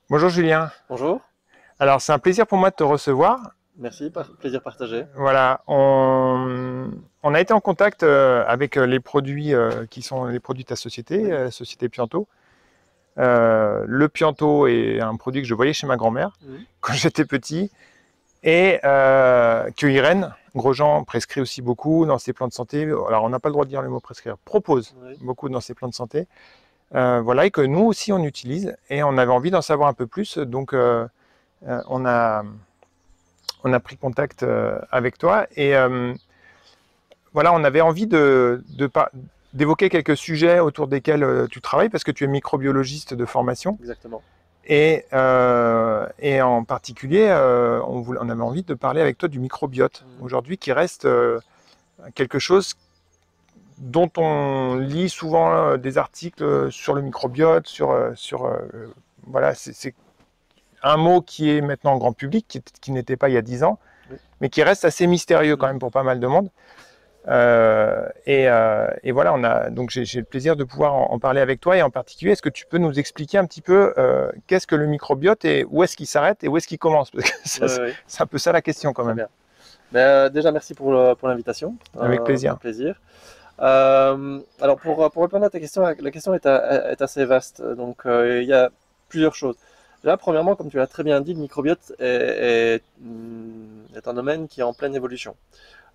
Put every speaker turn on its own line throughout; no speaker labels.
Bonjour Julien.
Bonjour,
Alors c'est un plaisir pour moi de te recevoir.
merci, plaisir partagé.
Voilà, on a été en contact avec les produits qui sont les produits de ta société,
Oui,
la société Pianto. Le Pianto est un produit que je voyais chez ma grand-mère
mhm,
quand j'étais petit et que Irène Grosjean prescrit aussi beaucoup dans ses plans de santé. Alors on n'a pas le droit de dire le mot prescrire, propose
oui.
beaucoup dans ses plans de santé. Voilà, et que nous aussi on utilise et on avait envie d'en savoir un peu plus. Donc euh, on a on a pris contact avec toi et voilà, on avait envie d'évoquer quelques sujets autour desquels tu travailles parce que tu es microbiologiste de formation
Exactement.
et en particulier, on avait envie de parler avec toi du microbiote
Mhm.
aujourd'hui qui reste quelque chose dont on lit souvent des articles sur le microbiote, voilà, c'est un mot qui est maintenant grand public, qui n'était pas il y a 10 ans,
Oui.
mais qui reste assez mystérieux quand
Mhm.
même pour pas mal de monde. Et voilà, donc j'ai le plaisir de pouvoir en parler avec toi et en particulier, est-ce que tu peux nous expliquer un petit peu qu'est-ce que le microbiote et où est-ce qu'il s'arrête et où est-ce qu'il commence? Parce que
Oui, oui, oui,
c'est un peu ça la question quand
très
même.
bien. Déjà, merci pour l'invitation,
Avec
un
plaisir.
plaisir. Alors, pour répondre à ta question, la question est assez vaste. Donc, il y a plusieurs choses. Déjà, premièrement, comme tu l'as très bien dit, le microbiote est un domaine qui est en pleine évolution.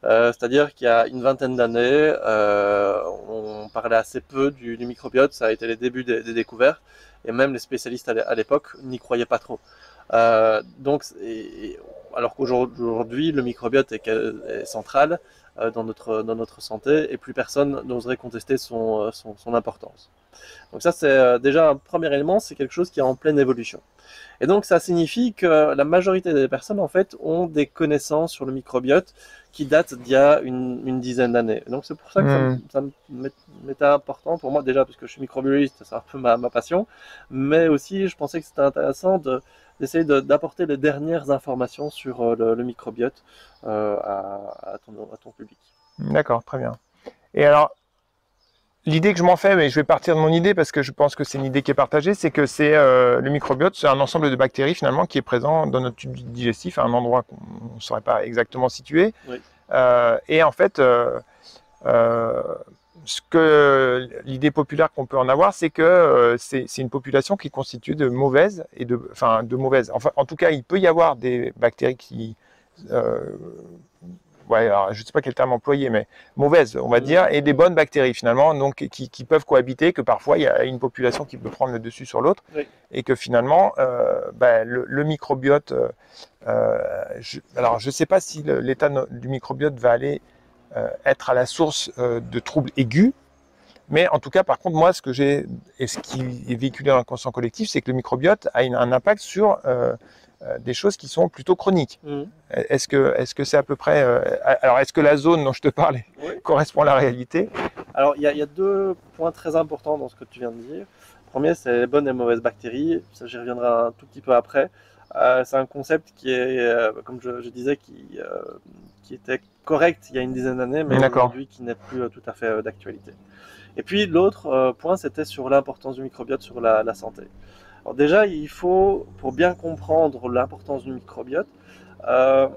C'est-à-dire qu'il y a une vingtaine d'années, on parlait assez peu du microbiote, ça a été les débuts des découvertes, et même les spécialistes à l'époque n'y croyaient pas trop. Alors qu'aujourd'hui, le microbiote est central dans notre santé, et plus personne n'oserait contester son importance. Donc ça, c'est déjà un premier élément, c'est quelque chose qui est en pleine évolution. Et donc, ça signifie que la majorité des personnes, en fait, ont des connaissances sur le microbiote qui datent d'il y a une dizaine d'années. Donc, c'est pour ça que
Hmm.
ça m'était important pour moi, déjà, parce que je suis microbiologiste, c'est un peu ma passion, mais aussi, je pensais que c'était intéressant d'essayer d'apporter les dernières informations sur le microbiote à ton public.
D'accord, très bien. Et alors, l'idée que je m'en fais, mais je vais partir de mon idée parce que je pense que c'est une idée qui est partagée, c'est que le microbiote, c'est un ensemble de bactéries finalement qui est présent dans notre tube digestif à un endroit qu'on ne saurait pas exactement situer.
Oui.
Et en fait, Euh, ce que l'idée populaire qu'on peut en avoir, c'est que c'est une population qui est constituée de mauvaises enfin de mauvaises. Enfin, en tout cas, il peut y avoir des bactéries qui, euh, ouais, alors, je ne sais pas quel terme employer, mais mauvaises, on va
Mhm.
dire, et des bonnes bactéries finalement, donc qui peuvent cohabiter, que parfois il y a une population qui peut prendre le dessus sur l'autre,
Oui.
et que finalement, le microbiote, alors je ne sais pas si l'état du microbiote va aller être à la source de troubles aigus. Mais en tout cas, par contre, moi, ce que j'ai et ce qui est véhiculé dans le conscient collectif, c'est que le microbiote a un impact sur des choses qui sont plutôt chroniques.
Mhm.
Est-ce que c'est à peu près alors, est-ce que la zone dont je te parle
Oui.
correspond à la réalité?
Alors, il y a deux points très importants dans ce que tu viens de dire. Le premier, c'est les bonnes et mauvaises bactéries. Ça, j'y reviendrai un tout petit peu après. C'est un concept qui est, comme je disais, qui était correct il y a une dizaine d'années, mais
D'accord.
aujourd'hui qui n'est plus tout à fait d'actualité. Et puis l'autre point, c'était sur l'importance du microbiote sur la santé. Alors déjà, il faut, pour bien comprendre l'importance du microbiote, euh,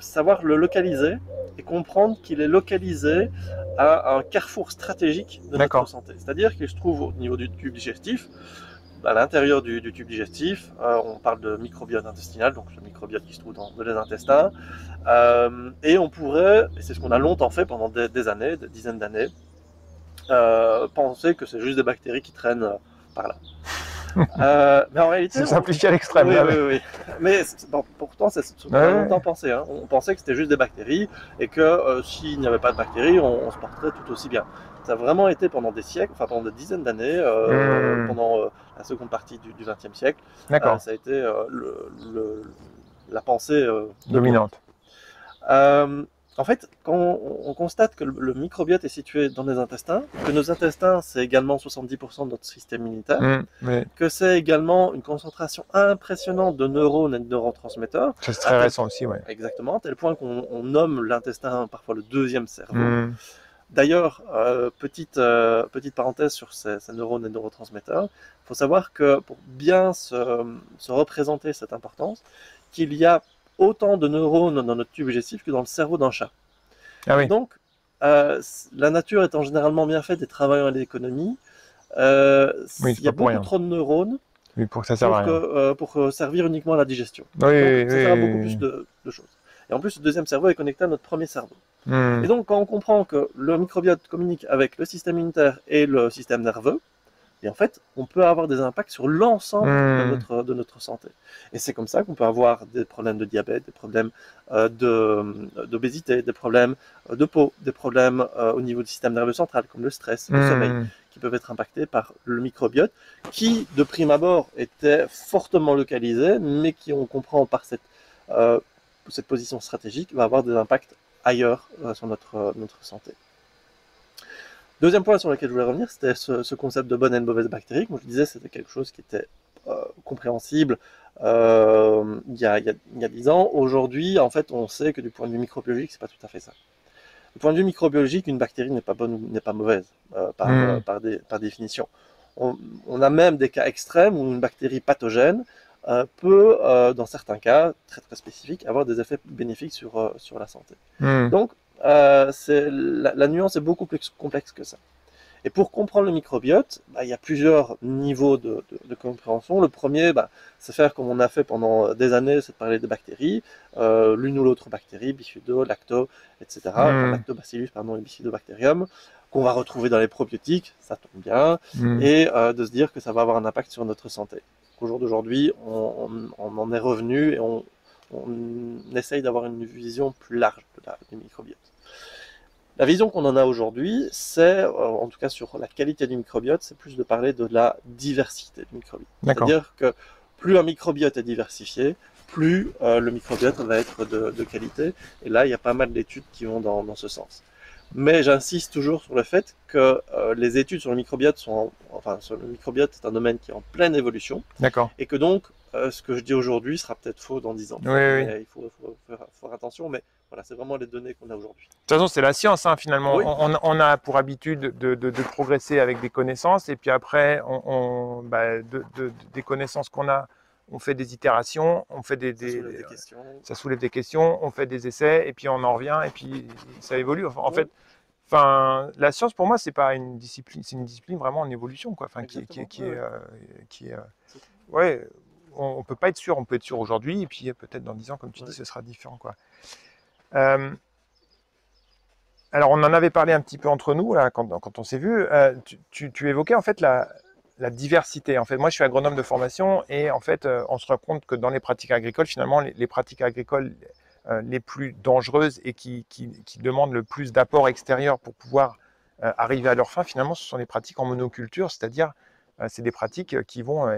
savoir le localiser et comprendre qu'il est localisé à un carrefour stratégique de notre
D'accord.
santé. C'est-à-dire qu'il se trouve au niveau du tube digestif, à l'intérieur du tube digestif. On parle de microbiote intestinal, donc le microbiote qui se trouve dans les intestins. Et on pourrait, et c'est ce qu'on a longtemps fait pendant des années, des dizaines d'années, penser que c'est juste des bactéries qui traînent par là. Mais en réalité,
C'est simplifié à l'extrême
oui,
là,
oui,
mais
oui. Mais bon, pourtant, c'est ce qu'on a
ouais,
longtemps pensé. Hein. On pensait que c'était juste des bactéries et que s'il n'y avait pas de bactéries, on se porterait tout aussi bien. Ça a vraiment été pendant des siècles, enfin pendant des dizaines d'années, pendant la seconde partie du XXe siècle,
d'accord,
ça a été la pensée dominante.
dominante.
Euh, En fait, quand on constate que le microbiote est situé dans les intestins, que nos intestins, c'est également 70% de notre système immunitaire,
Mais
que c'est également une concentration impressionnante de neurones et de neurotransmetteurs,
c'est
à
très
tel,
récent aussi, ouais.
exactement, à tel point qu'on nomme l'intestin parfois le deuxième cerveau. D'ailleurs, petite parenthèse sur ces neurones et neurotransmetteurs, il faut savoir que pour bien se représenter cette importance, qu'il y a autant de neurones dans notre tube digestif que dans le cerveau d'un chat.
Ah
Et
oui,
donc, la nature étant généralement bien faite et travaillant à l'économie,
oui,
il
c'est
y a
pas pour
beaucoup
rien.
trop de neurones
Oui, pour que ça serve à rien.
pour servir uniquement à la digestion.
Oui,
Donc,
oui,
ça sert à beaucoup
oui,
plus
oui.
de choses. Et en plus, le deuxième cerveau est connecté à notre premier cerveau.
Hmm,
Et donc, quand on comprend que le microbiote communique avec le système immunitaire et le système nerveux, et en fait, on peut avoir des impacts sur l'ensemble
hmm,
de notre santé. Et c'est comme ça qu'on peut avoir des problèmes de diabète, des problèmes d'obésité, des problèmes de peau, des problèmes au niveau du système nerveux central, comme le stress, le sommeil,
hmm.
qui peuvent être impactés par le microbiote, qui, de prime abord, était fortement localisé, mais qui, on comprend par cette position stratégique, va avoir des impacts ailleurs sur notre santé. Deuxième point sur lequel je voulais revenir, c'était ce concept de bonne et de mauvaise bactérie. Comme je disais, c'était quelque chose qui était compréhensible il y a 10 ans. Aujourd'hui, en fait, on sait que du point de vue microbiologique, c'est pas tout à fait ça. Du point de vue microbiologique, une bactérie n'est pas bonne ou n'est pas mauvaise
Hmm.
par définition. On a même des cas extrêmes où une bactérie pathogène peut, dans certains cas très très spécifiques, avoir des effets bénéfiques sur la santé.
Hmm.
Donc, la nuance est beaucoup plus complexe que ça. Et pour comprendre le microbiote, il y a plusieurs niveaux de compréhension. Le premier, c'est faire comme on a fait pendant des années, c'est de parler de bactéries, l'une ou l'autre bactérie, bifido, lacto, etc. Enfin,
Hmm.
lactobacillus, pardon, et bifidobacterium, qu'on va retrouver dans les probiotiques, ça tombe bien,
Hmm.
et de se dire que ça va avoir un impact sur notre santé. Au jour d'aujourd'hui, on en est revenu et on essaye d'avoir une vision plus large du microbiote. La vision qu'on en a aujourd'hui, c'est, en tout cas sur la qualité du microbiote, c'est plus de parler de la diversité du microbiote.
D'accord.
C'est-à-dire que plus un microbiote est diversifié, plus le microbiote va être de qualité. Et là, il y a pas mal d'études qui vont dans ce sens. Mais j'insiste toujours sur le fait que les études sur le microbiote enfin, sur le microbiote est un domaine qui est en pleine évolution
D'accord.
et que donc ce que je dis aujourd'hui sera peut-être faux dans 10 ans.
Oui, oui, oui.
Mais il faut faire attention. Mais voilà, c'est vraiment les données qu'on a aujourd'hui.
De toute façon, c'est la science, hein, finalement.
Oui,
On a pour habitude de progresser avec des connaissances, et puis après, des connaissances qu'on a, on fait des itérations, on fait
ça soulève des questions.
ça soulève des questions, on fait des essais, et puis on en revient, et puis ça évolue. En
Oui,
fait, enfin, la science, pour moi, c'est pas une discipline, c'est une discipline vraiment en évolution, quoi. Enfin,
exactement. Oui, oui.
qui est,
C'est ça.
ouais, on peut pas être sûr. On peut être sûr aujourd'hui, et puis peut-être dans 10 ans, comme tu dis,
Ouais.
ce sera différent, quoi. Euh, alors, on en avait parlé un petit peu entre nous là, quand on s'est vu. Tu évoquais en fait la diversité. En fait, moi, je suis agronome de formation et en fait, on se rend compte que dans les pratiques agricoles, finalement, les pratiques agricoles les plus dangereuses et qui demandent le plus d'apports extérieurs pour pouvoir arriver à leur fin, finalement, ce sont les pratiques en monoculture, c'est-à-dire c'est des pratiques qui vont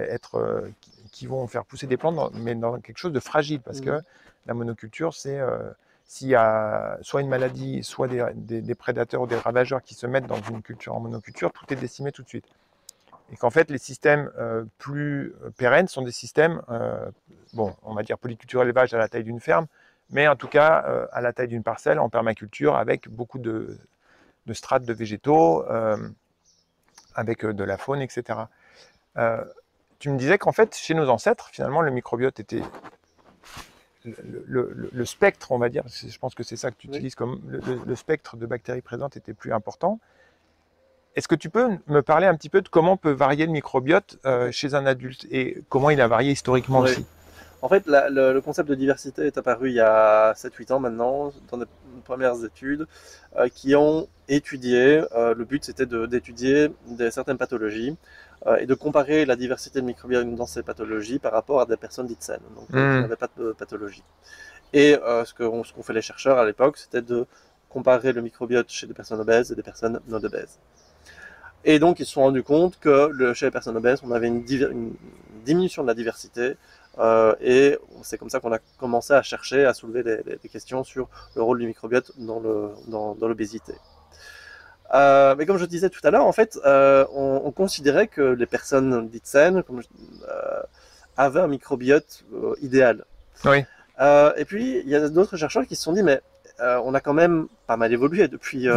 qui vont faire pousser des plantes, mais dans quelque chose de fragile, parce que
Mhm.
la monoculture, c'est s'il y a soit une maladie, soit des prédateurs ou des ravageurs qui se mettent dans une culture en monoculture, tout est décimé tout de suite. Et qu'en fait, les systèmes plus pérennes sont des systèmes, bon, on va dire polyculture élevage à la taille d'une ferme, mais en tout cas à la taille d'une parcelle en permaculture avec beaucoup de strates de végétaux, avec de la faune, etc. Euh, Tu me disais qu'en fait, chez nos ancêtres, finalement, le microbiote était le spectre, on va dire, je pense que c'est ça que tu
Oui.
utilises comme le spectre de bactéries présentes était plus important. Est-ce que tu peux me parler un petit peu de comment peut varier le microbiote
Ok.
chez un adulte et comment il a varié historiquement
Oui.
aussi?
En fait, le concept de diversité est apparu il y a 7-8 ans maintenant, dans des premières études qui ont étudié, le but c'était d'étudier certaines pathologies et de comparer la diversité de microbiote dans ces pathologies par rapport à des personnes dites saines, donc qui
Mmh,
n'avaient pas de pathologie. Et ce qu'ont fait les chercheurs à l'époque, c'était de comparer le microbiote chez des personnes obèses et des personnes non obèses. Et donc, ils se sont rendus compte que chez les personnes obèses, on avait une diminution de la diversité. Et c'est comme ça qu'on a commencé à chercher, à soulever les questions sur le rôle du microbiote dans l'obésité. Mais comme je disais tout à l'heure, en fait, on considérait que les personnes dites saines avaient un microbiote idéal.
oui.
Et puis, il y a d'autres chercheurs qui se sont dit, mais on a quand même pas mal évolué depuis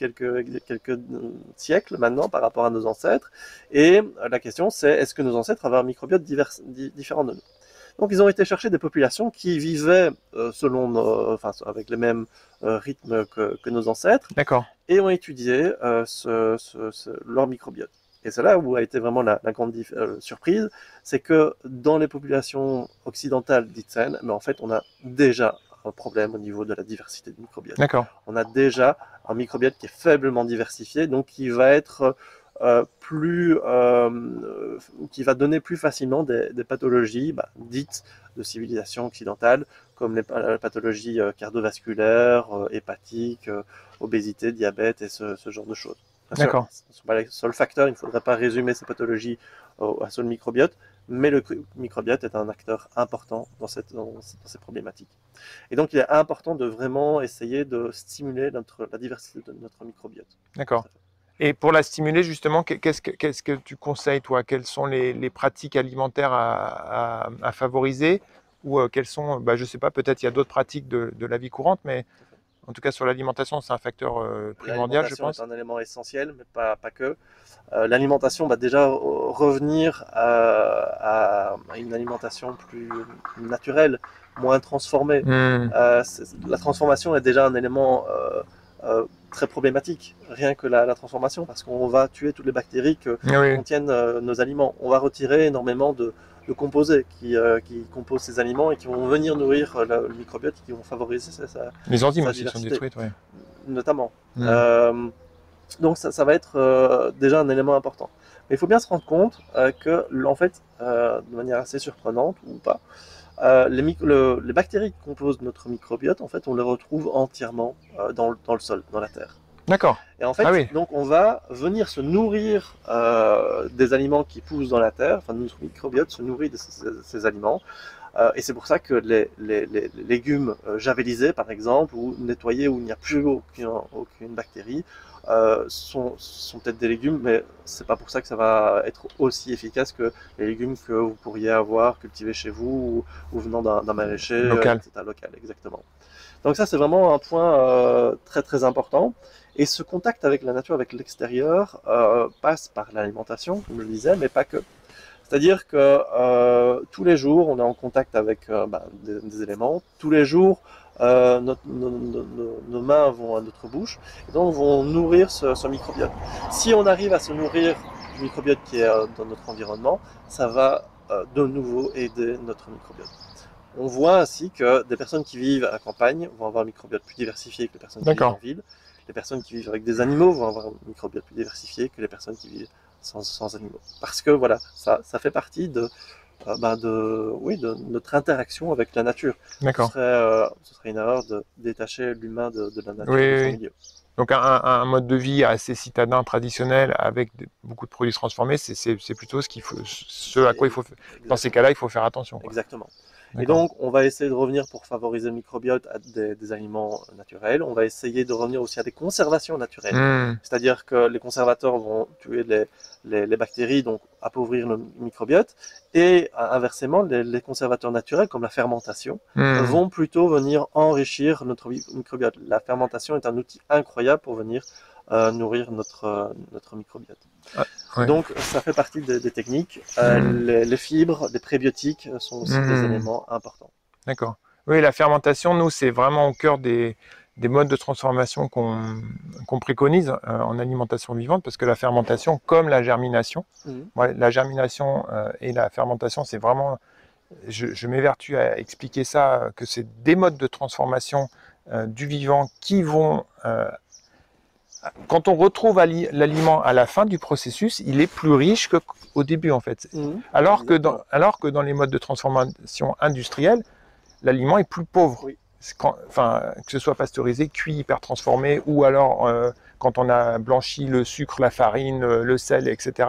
quelques siècles maintenant par rapport à nos ancêtres. Et la question, c'est est-ce que nos ancêtres avaient un microbiote différent de nous? Donc, ils ont été chercher des populations qui vivaient avec les mêmes rythmes que nos ancêtres, et ont étudié leur microbiote. Et c'est là où a été vraiment la grande surprise, c'est que dans les populations occidentales dites saines, mais en fait, on a déjà un problème au niveau de la diversité du microbiote. On a déjà un microbiote qui est faiblement diversifié, donc qui va être qui va donner plus facilement des pathologies dites de civilisation occidentale, comme les pathologies cardiovasculaires, hépatiques, obésité, diabète et ce genre de choses. Bien sûr, ce ne sont pas les seuls facteurs, il ne faudrait pas résumer ces pathologies à seul microbiote, mais le microbiote est un acteur important dans ces problématiques. Et donc, il est important de vraiment essayer de stimuler la diversité de notre microbiote.
D'accord. Et pour la stimuler, justement, qu'est-ce que tu conseilles, toi? Quelles sont les pratiques alimentaires à favoriser? Ou quelles sont, je ne sais pas, peut-être il y a d'autres pratiques de la vie courante, mais en tout cas sur l'alimentation, c'est un facteur primordial, je pense.
L'alimentation est un élément essentiel, mais pas que. L'alimentation va déjà revenir à une alimentation plus naturelle, moins transformée. La transformation est déjà un élément très problématique, rien que la transformation, parce qu'on va tuer toutes les bactéries que contiennent nos aliments. On va retirer énormément de composés qui composent ces aliments et qui vont venir nourrir le microbiote, qui vont favoriser
les enzymes aussi sont détruites,
notamment. Donc ça va être déjà un élément important. Mais il faut bien se rendre compte que, en fait, de manière assez surprenante ou pas, les bactéries qui composent notre microbiote, en fait, on les retrouve entièrement dans le sol, dans la terre.
D'accord.
Et en fait, donc on va venir se nourrir des aliments qui poussent dans la terre, enfin notre microbiote se nourrit de ces aliments. Et c'est pour ça que les légumes javelisés, par exemple, ou nettoyés où il n'y a plus aucune bactérie, sont peut-être des légumes, mais c'est pas pour ça que ça va être aussi efficace que les légumes que vous pourriez avoir cultivés chez vous ou venant d'un maraîcher
local.
Local, exactement. Donc ça, c'est vraiment un point très très important. Et ce contact avec la nature, avec l'extérieur, passe par l'alimentation, comme je le disais, mais pas que. C'est-à-dire que tous les jours, on est en contact avec des éléments. Tous les jours, nos mains vont à notre bouche et donc vont nourrir ce microbiote. Si on arrive à se nourrir du microbiote qui est dans notre environnement, ça va de nouveau aider notre microbiote. On voit ainsi que des personnes qui vivent à la campagne vont avoir un microbiote plus diversifié que les personnes qui vivent en ville. Les personnes qui vivent avec des animaux vont avoir un microbiote plus diversifié que les personnes qui vivent sans animaux. Parce que voilà, ça fait partie de notre interaction avec la nature. Ce serait une erreur de détacher l'humain de la nature de son milieu.
Donc un mode de vie assez citadin, traditionnel, avec beaucoup de produits transformés, c'est plutôt ce à quoi il faut, dans ces cas-là, il faut faire attention.
Exactement. Et donc, on va essayer de revenir pour favoriser le microbiote à des aliments naturels. On va essayer de revenir aussi à des conservations naturelles. C'est-à-dire que les conservateurs vont tuer les bactéries, donc appauvrir le microbiote. Et inversement, les conservateurs naturels, comme la fermentation, vont plutôt venir enrichir notre microbiote. La fermentation est un outil incroyable pour venir nourrir notre microbiote. Donc, ça fait partie des techniques. Les fibres, les prébiotiques sont aussi des éléments importants.
D'accord. Oui, la fermentation, nous, c'est vraiment au cœur des modes de transformation qu'on préconise en alimentation vivante, parce que la fermentation, comme la germination, la germination et la fermentation, c'est vraiment... Je m'évertue à expliquer ça, que c'est des modes de transformation du vivant qui vont... quand on retrouve l'aliment à la fin du processus, il est plus riche qu'au début, en fait. Alors que dans les modes de transformation industrielle, l'aliment est plus pauvre. Que ce soit pasteurisé, cuit, hyper transformé, ou alors quand on a blanchi le sucre, la farine, le sel, etc.,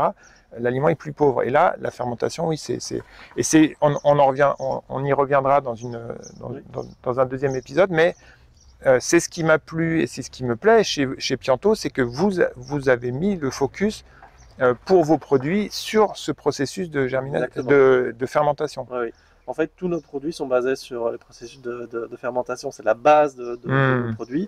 l'aliment est plus pauvre. Et là, la fermentation, on y reviendra dans un deuxième épisode, mais c'est ce qui m'a plu et c'est ce qui me plaît chez Pianto, c'est que vous avez mis le focus pour vos produits sur ce processus de fermentation.
Oui. En fait, tous nos produits sont basés sur les processus de fermentation. C'est la base de nos produits.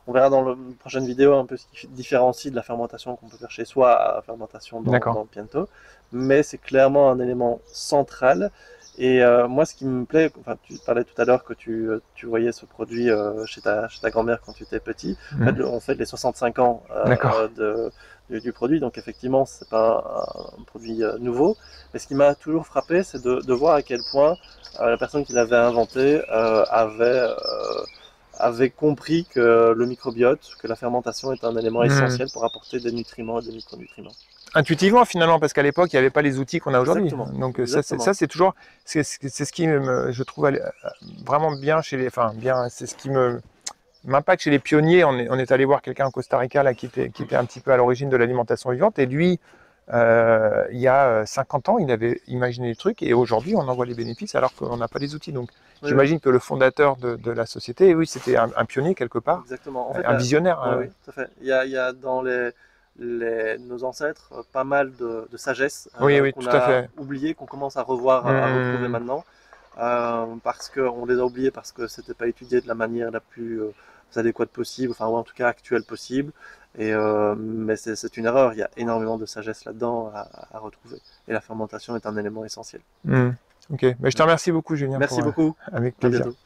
On verra dans la prochaine vidéo un peu ce qui différencie de la fermentation qu'on peut faire chez soi à la fermentation dans le Piento. Mais c'est clairement un élément central. Et moi, ce qui me plaît, enfin, tu parlais tout à l'heure que tu voyais ce produit chez ta grand-mère quand tu étais petit. En fait, on fait les 65 ans du produit, donc effectivement, c'est pas un produit nouveau. Mais ce qui m'a toujours frappé, c'est de voir à quel point la personne qui l'avait inventé avait compris que le microbiote, que la fermentation est un élément essentiel pour apporter des nutriments et des micronutriments.
Intuitivement finalement, parce qu'à l'époque, il n'y avait pas les outils qu'on a aujourd'hui. Donc
Exactement.
ça c'est toujours, c'est ce qui je trouve vraiment bien chez les, enfin bien, c'est ce qui m'impacte chez les pionniers. On est allé voir quelqu'un au Costa Rica là, qui était un petit peu à l'origine de l'alimentation vivante, et lui, il y a 50 ans, il avait imaginé le truc, et aujourd'hui on en voit les bénéfices alors qu'on n'a pas les outils. Donc j'imagine que le fondateur de la société, oui, c'était un pionnier quelque part.
Exactement. En fait,
un visionnaire.
Oui, tout à fait. Il y a dans nos ancêtres pas mal de sagesse qu'on a oublié, qu'on commence à revoir, à retrouver maintenant. Parce qu'on les a oubliés parce que c'était pas étudié de la manière la plus adéquate possible, enfin, ou en tout cas actuelle possible. Mais c'est une erreur, il y a énormément de sagesse là-dedans à retrouver. Et la fermentation est un élément essentiel.
Ok, mais je te remercie beaucoup, Julien.
Merci beaucoup.
Avec plaisir.
À bientôt.